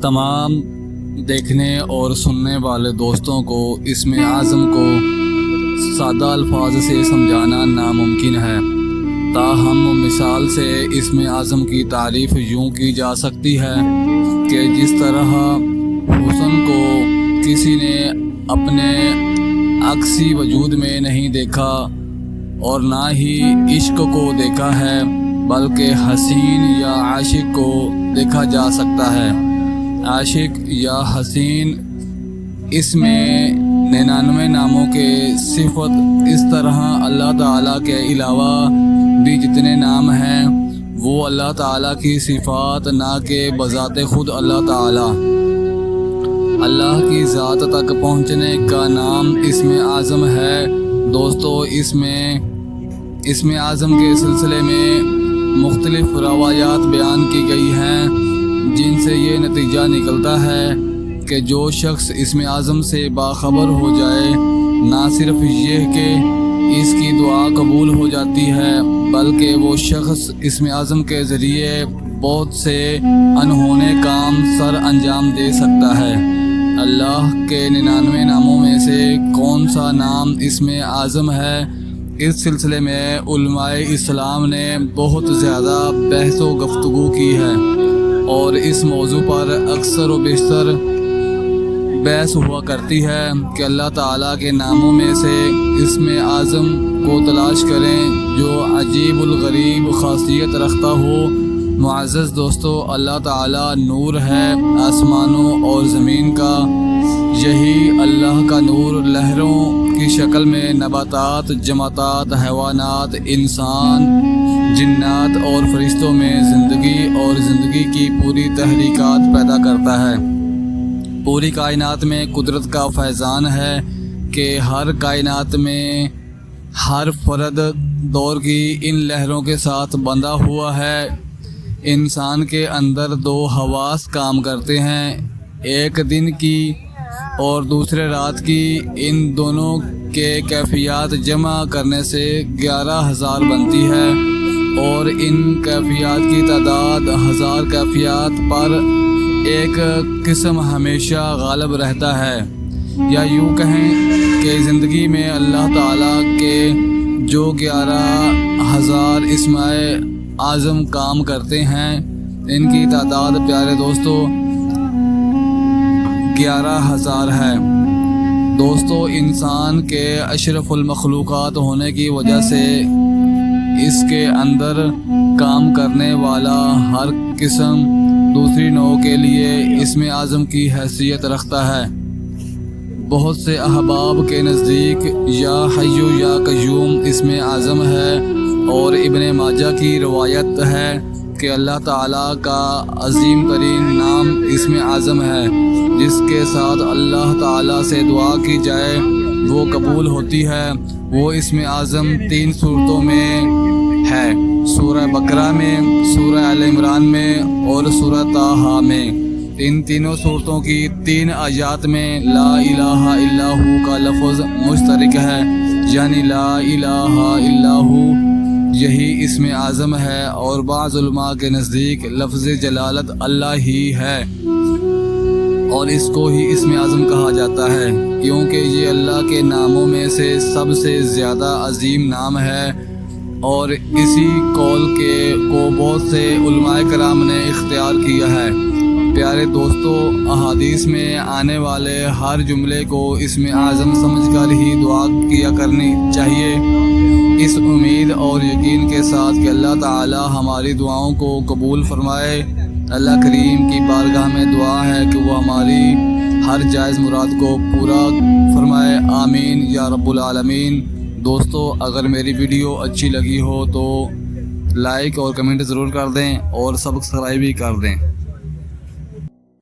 تمام دیکھنے اور سننے والے دوستوں کو اسم اعظم کو سادہ الفاظ سے سمجھانا ناممکن ہے، تاہم مثال سے اسم اعظم کی تعریف یوں کی جا سکتی ہے کہ جس طرح حسن کو کسی نے اپنے عکسی وجود میں نہیں دیکھا اور نہ ہی عشق کو دیکھا ہے، بلکہ حسین یا عاشق کو دیکھا جا سکتا ہے۔ عاشق یا حسین اس میں 99 ناموں کے صفت، اس طرح اللہ تعالیٰ کے علاوہ بھی جتنے نام ہیں وہ اللہ تعالیٰ کی صفات، نہ کہ بذات خود اللہ تعالیٰ۔ اللہ کی ذات تک پہنچنے کا نام اسم اعظم ہے۔ دوستو، اسم اعظم کے سلسلے میں مختلف روایات بیان کی گئی ہیں، جن سے یہ نتیجہ نکلتا ہے کہ جو شخص اسم اعظم سے باخبر ہو جائے، نہ صرف یہ کہ اس کی دعا قبول ہو جاتی ہے، بلکہ وہ شخص اسم اعظم کے ذریعے بہت سے انہونے کام سر انجام دے سکتا ہے۔ اللہ کے 99 ناموں میں سے کون سا نام اسم اعظم ہے، اس سلسلے میں علماء اسلام نے بہت زیادہ بحث و گفتگو کی ہے، اور اس موضوع پر اکثر و بیشتر بحث ہوا کرتی ہے کہ اللہ تعالیٰ کے ناموں میں سے اسم اعظم کو تلاش کریں جو عجیب الغریب خاصیت رکھتا ہو۔ معزز دوستو، اللہ تعالیٰ نور ہے آسمانوں اور زمین کا۔ یہی اللہ کا نور لہروں کی شکل میں نباتات، جمادات، حیوانات، انسان، جنات اور فرشتوں میں زندگی اور زندگی کی پوری تحریکات پیدا کرتا ہے۔ پوری کائنات میں قدرت کا فیضان ہے کہ ہر کائنات میں ہر فرد دور کی ان لہروں کے ساتھ بندھا ہوا ہے۔ انسان کے اندر 2 حواس کام کرتے ہیں، ایک دن کی اور دوسرے رات کی۔ ان دونوں کے کیفیات جمع کرنے سے 11,000 بنتی ہے، اور ان کیفیات کی تعداد 1000 کیفیات پر ایک قسم ہمیشہ غالب رہتا ہے۔ یا یوں کہیں کہ زندگی میں اللہ تعالیٰ کے جو 11,000 اسم اعظم کام کرتے ہیں، ان کی تعداد پیارے دوستو 11,000 ہے۔ دوستو، انسان کے اشرف المخلوقات ہونے کی وجہ سے اس کے اندر کام کرنے والا ہر قسم دوسری نوع کے لیے اسم اعظم کی حیثیت رکھتا ہے۔ بہت سے احباب کے نزدیک یا حی یا قیوم اسم اعظم ہے، اور ابن ماجہ کی روایت ہے کہ اللہ تعالیٰ کا عظیم ترین نام اسم اعظم ہے، جس کے ساتھ اللہ تعالیٰ سے دعا کی جائے وہ قبول ہوتی ہے۔ وہ اسم اعظم 3 صورتوں میں ہے، سورہ بقرہ میں، سورہ آل عمران میں اور سورہ طٰہٰ میں۔ ان تینوں صورتوں کی 3 آیات میں لا الہ الا ہو کا لفظ مشترک ہے، یعنی لا الہ الا ہو یہی اسم اعظم ہے، اور بعض علماء کے نزدیک لفظ جلالت اللہ ہی ہے، اور اس کو ہی اسم اعظم کہا جاتا ہے، کیونکہ یہ اللہ کے ناموں میں سے سب سے زیادہ عظیم نام ہے۔ اور اسی قول کو بہت سے علماء کرام نے اختیار کیا ہے۔ پیارے دوستو، احادیث میں آنے والے ہر جملے کو اسم اعظم سمجھ کر ہی دعا کیا کرنی چاہیے، اس امید اور یقین کے ساتھ کہ اللہ تعالی ہماری دعاؤں کو قبول فرمائے۔ اللہ کریم کی بارگاہ میں دعا ہے کہ وہ ہماری ہر جائز مراد کو پورا فرمائے، آمین یا رب العالمین۔ دوستو، اگر میری ویڈیو اچھی لگی ہو تو لائک اور کمنٹ ضرور کر دیں، اور سبسکرائب بھی کر دیں۔